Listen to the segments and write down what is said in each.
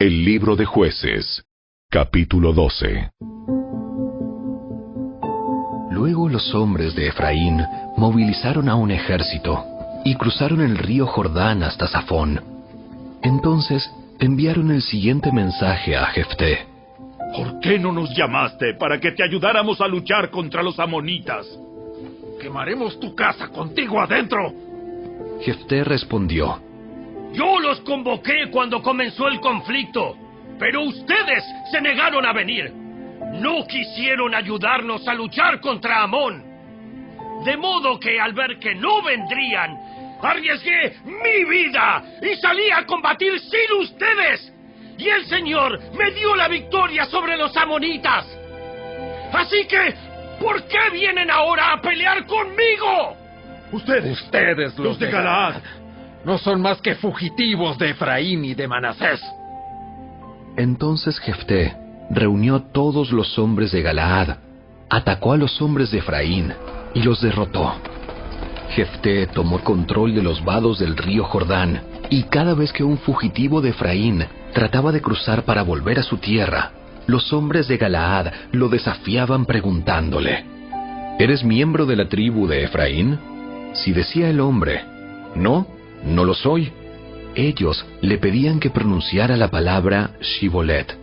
El libro de Jueces, capítulo 12. Luego los hombres de Efraín movilizaron a un ejército y cruzaron el río Jordán hasta Zafón. Entonces enviaron el siguiente mensaje a Jefté: ¿Por qué no nos llamaste para que te ayudáramos a luchar contra los amonitas? ¡Quemaremos tu casa contigo adentro! Jefté respondió: Yo los convoqué cuando comenzó el conflicto, pero ustedes se negaron a venir. No quisieron ayudarnos a luchar contra Amón. De modo que al ver que no vendrían, arriesgué mi vida y salí a combatir sin ustedes. Y el Señor me dio la victoria sobre los amonitas. Así que, ¿por qué vienen ahora a pelear conmigo? Ustedes, los de Galaad, no son más que fugitivos de Efraín y de Manasés. Entonces Jefté reunió a todos los hombres de Galaad, atacó a los hombres de Efraín y los derrotó. Jefté tomó control de los vados del río Jordán, y cada vez que un fugitivo de Efraín trataba de cruzar para volver a su tierra, los hombres de Galaad lo desafiaban preguntándole: ¿Eres miembro de la tribu de Efraín? Si decía el hombre: No, no lo soy, ellos le pedían que pronunciara la palabra Shibolet.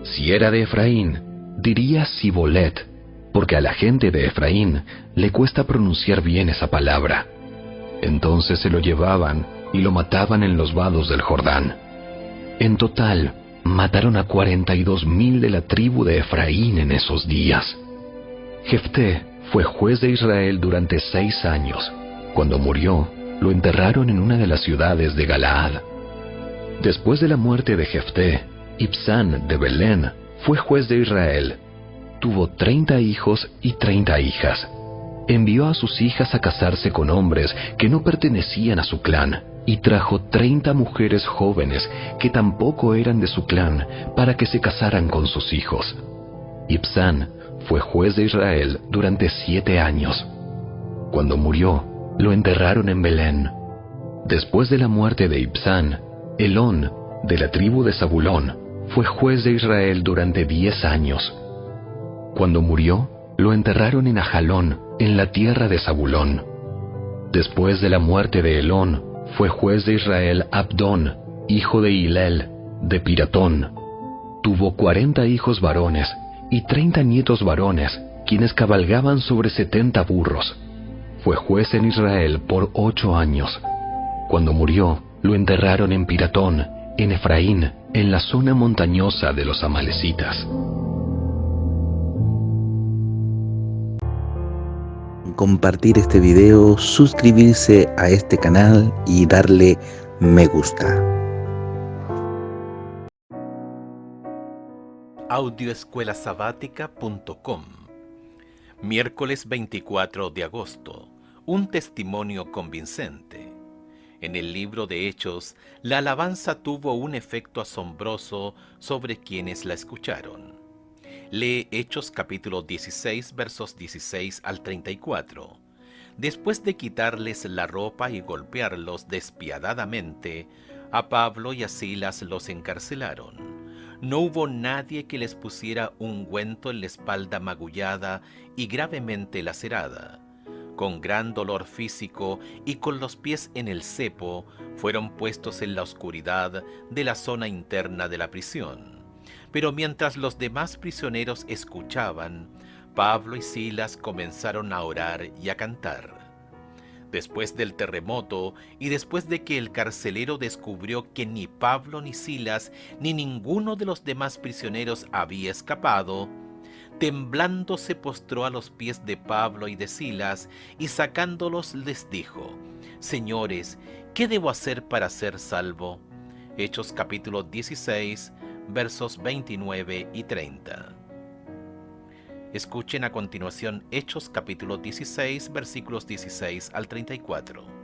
Si era de Efraín, diría Sibolet, porque a la gente de Efraín le cuesta pronunciar bien esa palabra. Entonces se lo llevaban y lo mataban en los vados del Jordán. En total, mataron a 42,000 de la tribu de Efraín en esos días. Jefté fue juez de Israel durante 6 años. Cuando murió, lo enterraron en una de las ciudades de Galaad. Después de la muerte de Jefté, Ibsán de Belén fue juez de Israel. Tuvo 30 hijos y 30 hijas. Envió a sus hijas a casarse con hombres que no pertenecían a su clan, y trajo 30 mujeres jóvenes que tampoco eran de su clan para que se casaran con sus hijos. Ibsán fue juez de Israel durante 7 años. Cuando murió, lo enterraron en Belén. Después de la muerte de Ibsán, Elón, de la tribu de Zabulón, fue juez de Israel durante 10 años. Cuando murió, lo enterraron en Ajalón, en la tierra de Zabulón. Después de la muerte de Elón, fue juez de Israel Abdón, hijo de Hilel, de Piratón. Tuvo 40 hijos varones y 30 nietos varones, quienes cabalgaban sobre 70 burros. Fue juez en Israel por 8 años. Cuando murió, lo enterraron en Piratón, en Efraín, en la zona montañosa de los amalecitas. Compartir este video, suscribirse a este canal y darle me gusta. Audioescuelasabática.com. Miércoles 24 de agosto. Un testimonio convincente. En el libro de Hechos, la alabanza tuvo un efecto asombroso sobre quienes la escucharon. Lee Hechos capítulo 16, versos 16 al 34. Después de quitarles la ropa y golpearlos despiadadamente, a Pablo y a Silas los encarcelaron. No hubo nadie que les pusiera ungüento en la espalda magullada y gravemente lacerada. Con gran dolor físico y con los pies en el cepo, fueron puestos en la oscuridad de la zona interna de la prisión. Pero mientras los demás prisioneros escuchaban, Pablo y Silas comenzaron a orar y a cantar. Después del terremoto y después de que el carcelero descubrió que ni Pablo ni Silas ni ninguno de los demás prisioneros había escapado, temblando se postró a los pies de Pablo y de Silas y sacándolos les dijo: Señores, ¿qué debo hacer para ser salvo? Hechos capítulo 16, versos 29 y 30. Escuchen a continuación Hechos capítulo 16, versículos 16 al 34.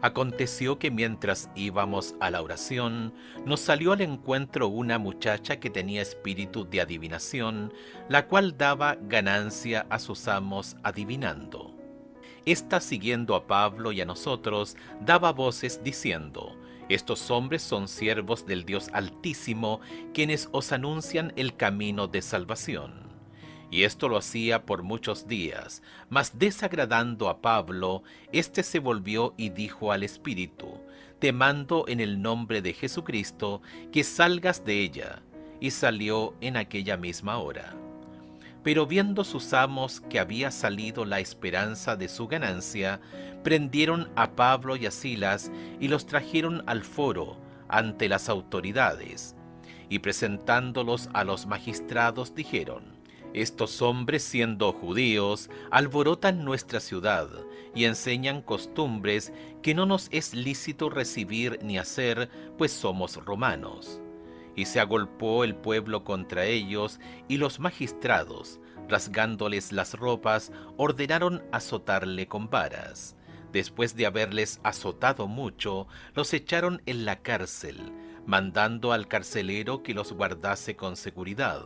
Aconteció que mientras íbamos a la oración, nos salió al encuentro una muchacha que tenía espíritu de adivinación, la cual daba ganancia a sus amos adivinando. Esta, siguiendo a Pablo y a nosotros, daba voces diciendo: Estos hombres son siervos del Dios Altísimo, quienes os anuncian el camino de salvación. Y esto lo hacía por muchos días, mas desagradando a Pablo, éste se volvió y dijo al Espíritu: Te mando en el nombre de Jesucristo que salgas de ella. Y salió en aquella misma hora. Pero viendo sus amos que había salido la esperanza de su ganancia, prendieron a Pablo y a Silas y los trajeron al foro ante las autoridades. Y presentándolos a los magistrados dijeron: Estos hombres, siendo judíos, alborotan nuestra ciudad y enseñan costumbres que no nos es lícito recibir ni hacer, pues somos romanos. Y se agolpó el pueblo contra ellos, y los magistrados, rasgándoles las ropas, ordenaron azotarle con varas. Después de haberles azotado mucho, los echaron en la cárcel, mandando al carcelero que los guardase con seguridad,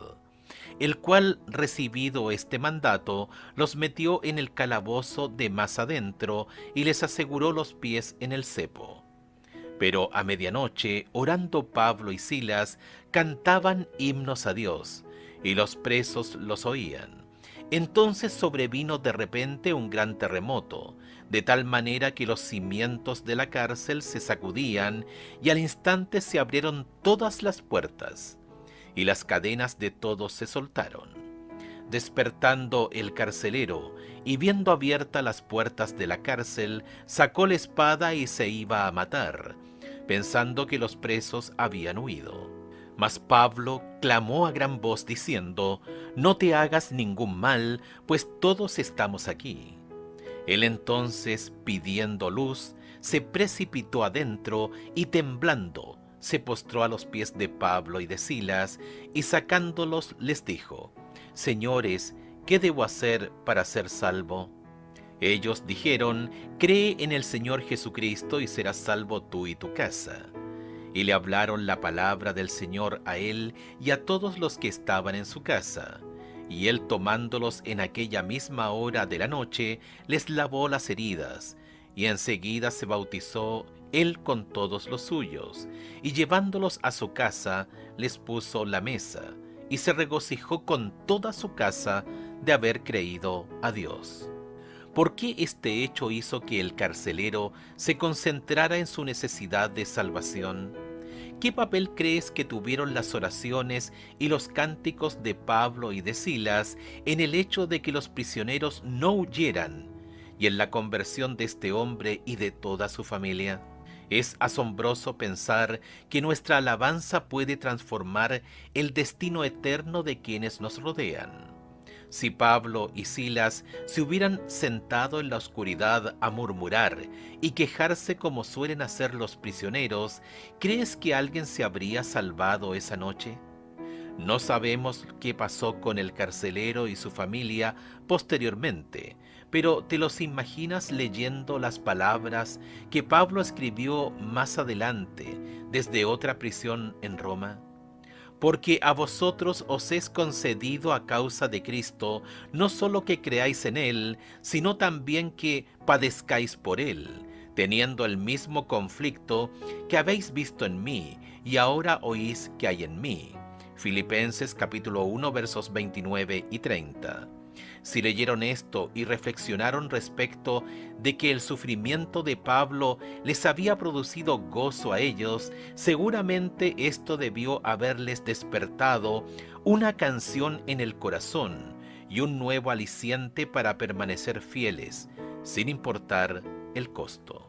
el cual, recibido este mandato, los metió en el calabozo de más adentro y les aseguró los pies en el cepo. Pero a medianoche, orando Pablo y Silas, cantaban himnos a Dios, y los presos los oían. Entonces sobrevino de repente un gran terremoto, de tal manera que los cimientos de la cárcel se sacudían, y al instante se abrieron todas las puertas, y las cadenas de todos se soltaron. Despertando el carcelero, y viendo abiertas las puertas de la cárcel, sacó la espada y se iba a matar, pensando que los presos habían huido. Mas Pablo clamó a gran voz diciendo: No te hagas ningún mal, pues todos estamos aquí. Él entonces, pidiendo luz, se precipitó adentro y temblando, se postró a los pies de Pablo y de Silas, y sacándolos les dijo: Señores, ¿qué debo hacer para ser salvo? Ellos dijeron: Cree en el Señor Jesucristo y serás salvo tú y tu casa. Y le hablaron la palabra del Señor a él y a todos los que estaban en su casa. Y él, tomándolos en aquella misma hora de la noche, les lavó las heridas, y enseguida se bautizó él con todos los suyos, y llevándolos a su casa, les puso la mesa, y se regocijó con toda su casa de haber creído a Dios. ¿Por qué este hecho hizo que el carcelero se concentrara en su necesidad de salvación? ¿Qué papel crees que tuvieron las oraciones y los cánticos de Pablo y de Silas en el hecho de que los prisioneros no huyeran y en la conversión de este hombre y de toda su familia? Es asombroso pensar que nuestra alabanza puede transformar el destino eterno de quienes nos rodean. Si Pablo y Silas se hubieran sentado en la oscuridad a murmurar y quejarse como suelen hacer los prisioneros, ¿crees que alguien se habría salvado esa noche? No sabemos qué pasó con el carcelero y su familia posteriormente, pero ¿te los imaginas leyendo las palabras que Pablo escribió más adelante desde otra prisión en Roma? Porque a vosotros os es concedido a causa de Cristo, no solo que creáis en Él, sino también que padezcáis por Él, teniendo el mismo conflicto que habéis visto en mí, y ahora oís que hay en mí. Filipenses capítulo 1 versos 29 y 30. Si leyeron esto y reflexionaron respecto de que el sufrimiento de Pablo les había producido gozo a ellos, seguramente esto debió haberles despertado una canción en el corazón y un nuevo aliciente para permanecer fieles, sin importar el costo.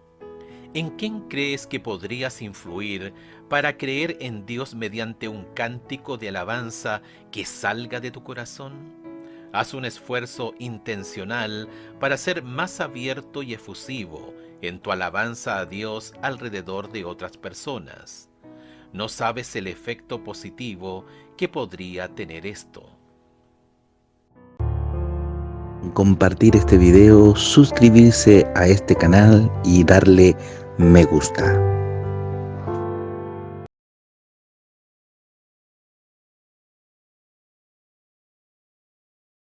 ¿En quién crees que podrías influir para creer en Dios mediante un cántico de alabanza que salga de tu corazón? Haz un esfuerzo intencional para ser más abierto y efusivo en tu alabanza a Dios alrededor de otras personas. No sabes el efecto positivo que podría tener esto. Compartir este video, suscribirse a este canal y darle me gusta.